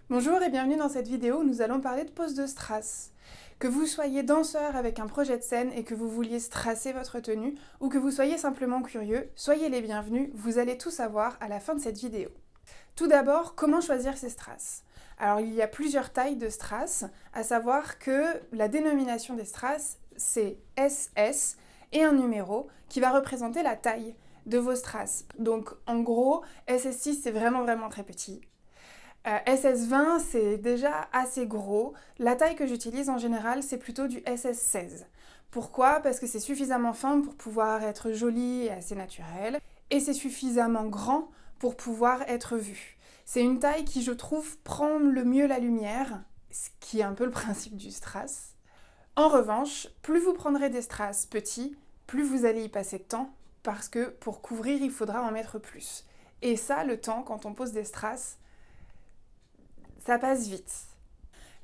Bonjour et bienvenue dans cette vidéo où nous allons parler de pose de strass. Que vous soyez danseur avec un projet de scène et que vous vouliez strasser votre tenue, ou que vous soyez simplement curieux, soyez les bienvenus, vous allez tout savoir à la fin de cette vidéo. Tout d'abord, comment choisir ces strass? Alors il y a plusieurs tailles de strass, à savoir que la dénomination des strass c'est SS et un numéro qui va représenter la taille de vos strass. Donc en gros, SS6 c'est vraiment très petit. SS20 c'est déjà assez gros. La taille que j'utilise en général c'est plutôt du SS16. Pourquoi? Parce que c'est suffisamment fin pour pouvoir être joli et assez naturel, et c'est suffisamment grand pour pouvoir être vu. C'est une taille qui, je trouve, prend le mieux la lumière, ce qui est un peu le principe du strass. En revanche, plus vous prendrez des strass petits, plus vous allez y passer de temps, parce que pour couvrir, il faudra en mettre plus. Et ça, le temps, quand on pose des strass, ça passe vite.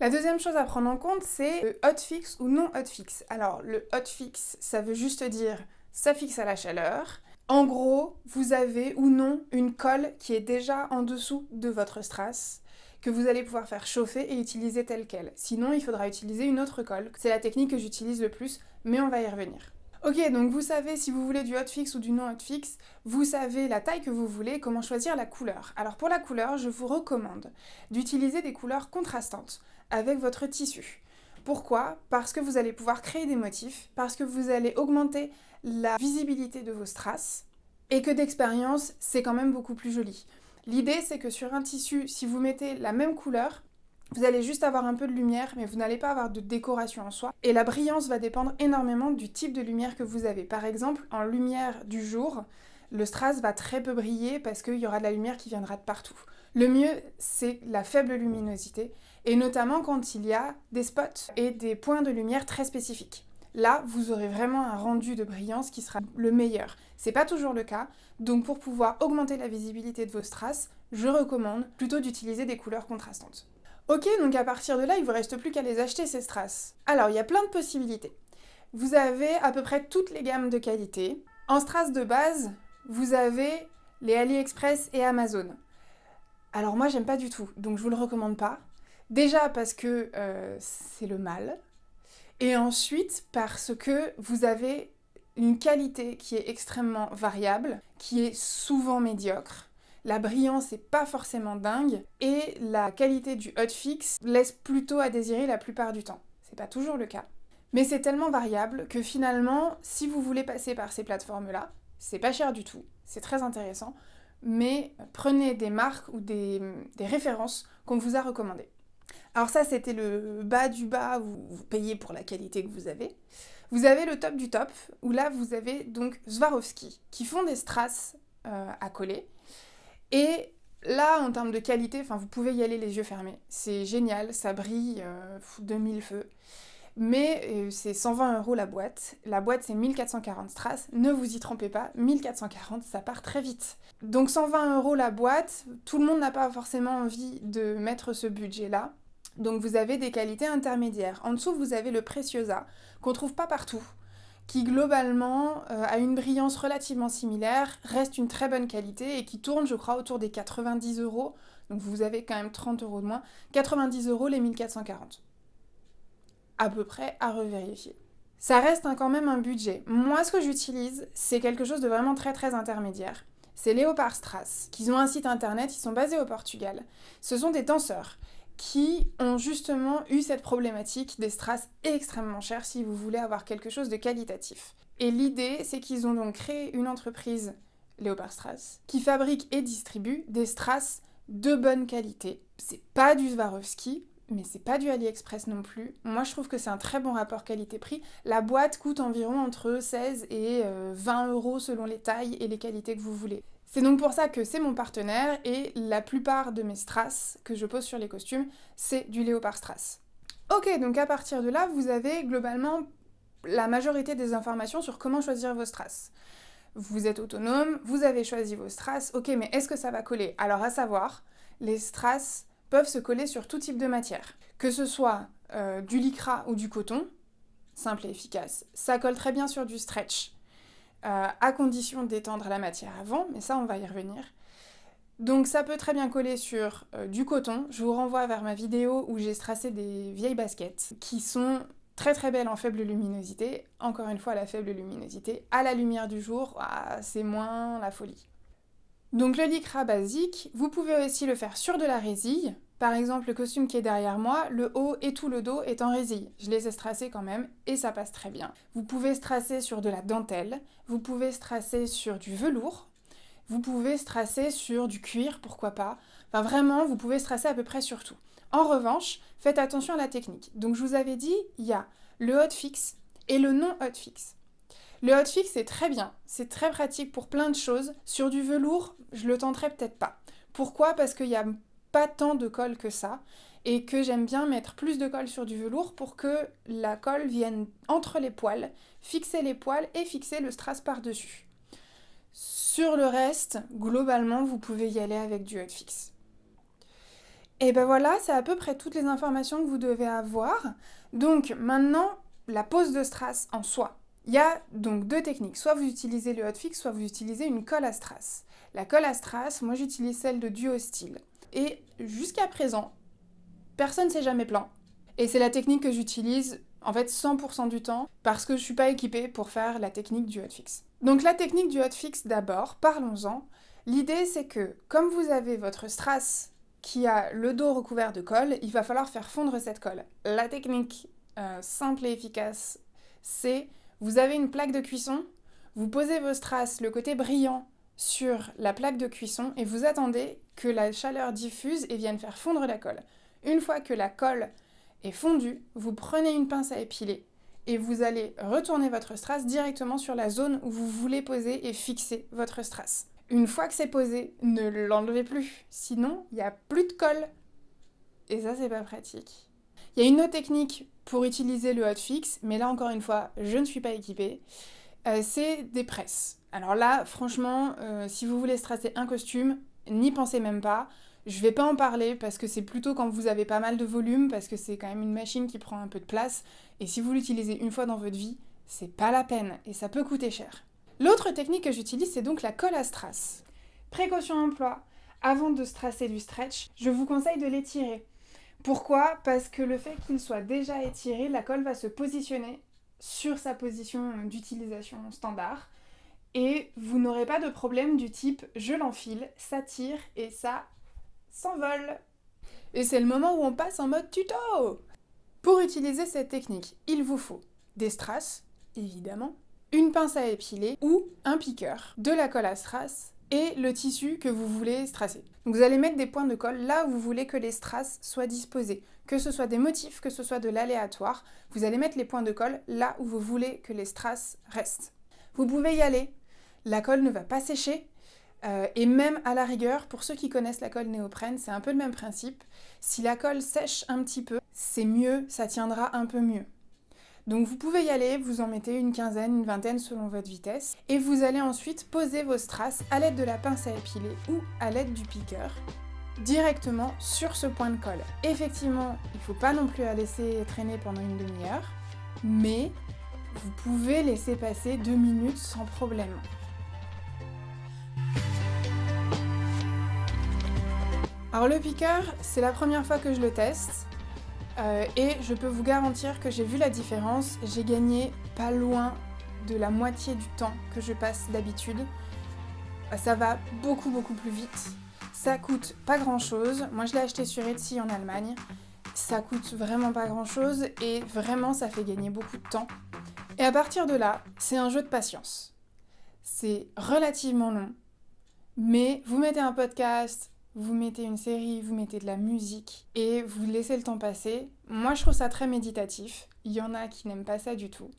La deuxième chose à prendre en compte, c'est le hotfix ou non hotfix. Alors, le hotfix, ça veut juste dire ça fixe à la chaleur. En gros, vous avez ou non une colle qui est déjà en dessous de votre strass, que vous allez pouvoir faire chauffer et utiliser telle quelle. Sinon, il faudra utiliser une autre colle. C'est la technique que j'utilise le plus, mais on va y revenir. Ok, donc vous savez si vous voulez du hotfix ou du non hotfix, vous savez la taille que vous voulez, comment choisir la couleur. Alors pour la couleur, je vous recommande d'utiliser des couleurs contrastantes avec votre tissu. Pourquoi? Parce que vous allez pouvoir créer des motifs, parce que vous allez augmenter la visibilité de vos strass, et que d'expérience, c'est quand même beaucoup plus joli. L'idée, c'est que sur un tissu, si vous mettez la même couleur, vous allez juste avoir un peu de lumière, mais vous n'allez pas avoir de décoration en soi. Et la brillance va dépendre énormément du type de lumière que vous avez. Par exemple, en lumière du jour, le strass va très peu briller parce qu'il y aura de la lumière qui viendra de partout. Le mieux, c'est la faible luminosité, et notamment quand il y a des spots et des points de lumière très spécifiques. Là, vous aurez vraiment un rendu de brillance qui sera le meilleur. C'est pas toujours le cas, donc pour pouvoir augmenter la visibilité de vos strass, je recommande plutôt d'utiliser des couleurs contrastantes. Ok, donc à partir de là, il vous reste plus qu'à les acheter ces strass. Alors, il y a plein de possibilités. Vous avez à peu près toutes les gammes de qualité. En strass de base, vous avez les AliExpress et Amazon. Alors moi, j'aime pas du tout, donc je vous le recommande pas. Déjà parce que c'est le mal, et ensuite parce que vous avez une qualité qui est extrêmement variable, qui est souvent médiocre. La brillance n'est pas forcément dingue, et la qualité du hotfix laisse plutôt à désirer la plupart du temps. C'est pas toujours le cas. Mais c'est tellement variable que finalement, si vous voulez passer par ces plateformes-là, c'est pas cher du tout, c'est très intéressant, mais prenez des marques ou des références qu'on vous a recommandées. Alors ça, c'était le bas du bas, vous payez pour la qualité que vous avez. Vous avez le top du top, où là, vous avez donc Swarovski, qui font des strass à coller. Et là, en termes de qualité, vous pouvez y aller les yeux fermés. C'est génial, ça brille de mille feux. Mais c'est 120 € la boîte. La boîte, c'est 1440 strass. Ne vous y trompez pas, 1440, ça part très vite. Donc 120 € la boîte, tout le monde n'a pas forcément envie de mettre ce budget-là. Donc vous avez des qualités intermédiaires. En dessous, vous avez le Preciosa, qu'on trouve pas partout, qui globalement a une brillance relativement similaire, reste une très bonne qualité et qui tourne, je crois, autour des 90 €. Donc vous avez quand même 30 € de moins. 90 € les 1440. À peu près à revérifier. Ça reste quand même un budget. Moi, ce que j'utilise, c'est quelque chose de vraiment très intermédiaire. C'est Léopard Strass, qu'ils ont un site internet, ils sont basés au Portugal. Ce sont des danseurs qui ont justement eu cette problématique des strass extrêmement chers si vous voulez avoir quelque chose de qualitatif. Et l'idée, c'est qu'ils ont donc créé une entreprise, Léopard Strass, qui fabrique et distribue des strass de bonne qualité. C'est pas du Swarovski, mais c'est pas du AliExpress non plus. Moi, je trouve que c'est un très bon rapport qualité-prix. La boîte coûte environ entre 16 et 20 € selon les tailles et les qualités que vous voulez. C'est donc pour ça que c'est mon partenaire, et la plupart de mes strass que je pose sur les costumes, c'est du Léopard Strass. Ok, donc à partir de là, vous avez globalement la majorité des informations sur comment choisir vos strass. Vous êtes autonome, vous avez choisi vos strass, ok, mais est-ce que ça va coller? Alors à savoir, les strass peuvent se coller sur tout type de matière. Que ce soit du lycra ou du coton, simple et efficace, ça colle très bien sur du stretch, à condition d'étendre la matière avant, mais ça on va y revenir. Donc ça peut très bien coller sur du coton. Je vous renvoie vers ma vidéo où j'ai strassé des vieilles baskets qui sont très très belles en faible luminosité. Encore une fois, la faible luminosité, à la lumière du jour, c'est moins la folie. Donc le lycra basique, vous pouvez aussi le faire sur de la résille. Par exemple, le costume qui est derrière moi, le haut et tout le dos est en résille. Je les ai strassés quand même et ça passe très bien. Vous pouvez strasser sur de la dentelle, vous pouvez strasser sur du velours, vous pouvez strasser sur du cuir, pourquoi pas. Enfin vraiment, vous pouvez strasser à peu près sur tout. En revanche, faites attention à la technique. Donc je vous avais dit, il y a le hotfix et le non hotfix. Le hotfix c'est très bien, c'est très pratique pour plein de choses. Sur du velours, je le tenterai peut-être pas. Pourquoi ? Parce qu'il n'y a pas tant de colle que ça et que j'aime bien mettre plus de colle sur du velours pour que la colle vienne entre les poils, fixer les poils et fixer le strass par-dessus. Sur le reste, globalement, vous pouvez y aller avec du hotfix. Et ben voilà, c'est à peu près toutes les informations que vous devez avoir. Donc maintenant, la pose de strass en soi. Il y a donc deux techniques, soit vous utilisez le hotfix, soit vous utilisez une colle à strass. La colle à strass, moi j'utilise celle de Duostyle. Et jusqu'à présent, personne ne s'est jamais plaint. Et c'est la technique que j'utilise en fait 100% du temps parce que je suis pas équipée pour faire la technique du hotfix. Donc la technique du hotfix d'abord, parlons-en. L'idée c'est que comme vous avez votre strass qui a le dos recouvert de colle, il va falloir faire fondre cette colle. La technique simple et efficace, c'est vous avez une plaque de cuisson, vous posez vos strass, le côté brillant, sur la plaque de cuisson et vous attendez que la chaleur diffuse et vienne faire fondre la colle. Une fois que la colle est fondue, vous prenez une pince à épiler et vous allez retourner votre strass directement sur la zone où vous voulez poser et fixer votre strass. Une fois que c'est posé, ne l'enlevez plus, sinon il n'y a plus de colle. Et ça, c'est pas pratique. Il y a une autre technique pour utiliser le hotfix, mais là encore une fois, je ne suis pas équipée. C'est des presses. Alors là, franchement, si vous voulez strasser un costume, n'y pensez même pas. Je vais pas en parler parce que c'est plutôt quand vous avez pas mal de volume, parce que c'est quand même une machine qui prend un peu de place. Et si vous l'utilisez une fois dans votre vie, c'est pas la peine et ça peut coûter cher. L'autre technique que j'utilise, c'est donc la colle à strass. Précaution emploi, avant de strasser du stretch, je vous conseille de l'étirer. Pourquoi ? Parce que le fait qu'il soit déjà étiré, la colle va se positionner sur sa position d'utilisation standard et vous n'aurez pas de problème du type je l'enfile, ça tire et ça s'envole. Et c'est le moment où on passe en mode tuto. Pour utiliser cette technique, il vous faut des strass, évidemment, une pince à épiler ou un piqueur, de la colle à strass et le tissu que vous voulez strasser. Donc vous allez mettre des points de colle là où vous voulez que les strass soient disposés. Que ce soit des motifs, que ce soit de l'aléatoire, vous allez mettre les points de colle là où vous voulez que les strass restent. Vous pouvez y aller, la colle ne va pas sécher, et même à la rigueur, pour ceux qui connaissent la colle néoprène, c'est un peu le même principe. Si la colle sèche un petit peu, c'est mieux, ça tiendra un peu mieux. Donc vous pouvez y aller, vous en mettez une quinzaine, une vingtaine selon votre vitesse, et vous allez ensuite poser vos strass à l'aide de la pince à épiler ou à l'aide du piqueur, directement sur ce point de colle. Effectivement, il ne faut pas non plus la laisser traîner pendant une demi-heure, mais vous pouvez laisser passer 2 minutes sans problème. Alors le piqueur, c'est la première fois que je le teste. Et je peux vous garantir que j'ai vu la différence, j'ai gagné pas loin de la moitié du temps que je passe d'habitude. Ça va beaucoup plus vite, ça coûte pas grand chose, moi je l'ai acheté sur Etsy en Allemagne, ça coûte vraiment pas grand chose et vraiment ça fait gagner beaucoup de temps. Et à partir de là, c'est un jeu de patience. C'est relativement long, mais vous mettez un podcast, vous mettez une série, vous mettez de la musique et vous laissez le temps passer. Moi, je trouve ça très méditatif. Il y en a qui n'aiment pas ça du tout.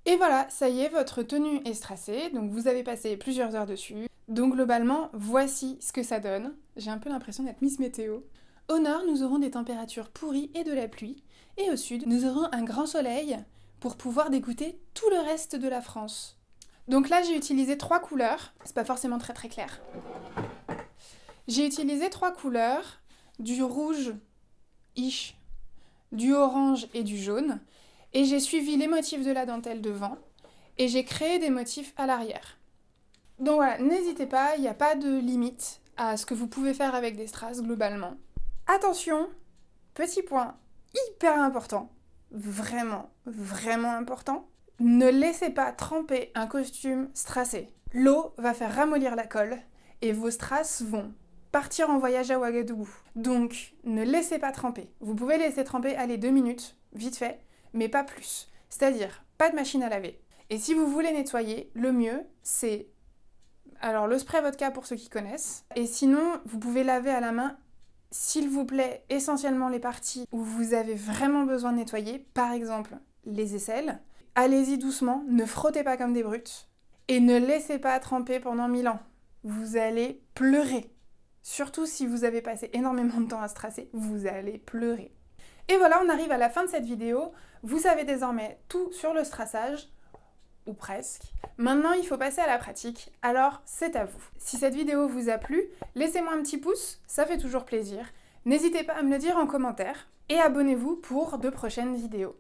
Et voilà, ça y est, votre tenue est strassée. Donc, vous avez passé plusieurs heures dessus. Donc, globalement, voici ce que ça donne. J'ai un peu l'impression d'être Miss Météo. Au nord, nous aurons des températures pourries et de la pluie. Et au sud, nous aurons un grand soleil pour pouvoir dégoûter tout le reste de la France. Donc là, j'ai utilisé 3 couleurs. C'est pas forcément très clair. J'ai utilisé 3 couleurs, du rouge-ish, du orange et du jaune, et j'ai suivi les motifs de la dentelle devant, et j'ai créé des motifs à l'arrière. Donc voilà, n'hésitez pas, il n'y a pas de limite à ce que vous pouvez faire avec des strass globalement. Attention, petit point hyper important, vraiment, vraiment important, ne laissez pas tremper un costume strassé. L'eau va faire ramollir la colle et vos strass vont partir en voyage à Ouagadougou. Donc, ne laissez pas tremper. Vous pouvez laisser tremper, allez, 2 minutes, vite fait, mais pas plus. C'est-à-dire, pas de machine à laver. Et si vous voulez nettoyer, le mieux, c'est alors le spray vodka pour ceux qui connaissent. Et sinon, vous pouvez laver à la main, s'il vous plaît, essentiellement les parties où vous avez vraiment besoin de nettoyer, par exemple les aisselles. Allez-y doucement, ne frottez pas comme des brutes. Et ne laissez pas tremper pendant 1000 ans. Vous allez pleurer. Surtout si vous avez passé énormément de temps à strasser, vous allez pleurer. Et voilà, on arrive à la fin de cette vidéo. Vous savez désormais tout sur le strassage, ou presque. Maintenant, il faut passer à la pratique, alors c'est à vous. Si cette vidéo vous a plu, laissez-moi un petit pouce, ça fait toujours plaisir. N'hésitez pas à me le dire en commentaire, et abonnez-vous pour de prochaines vidéos.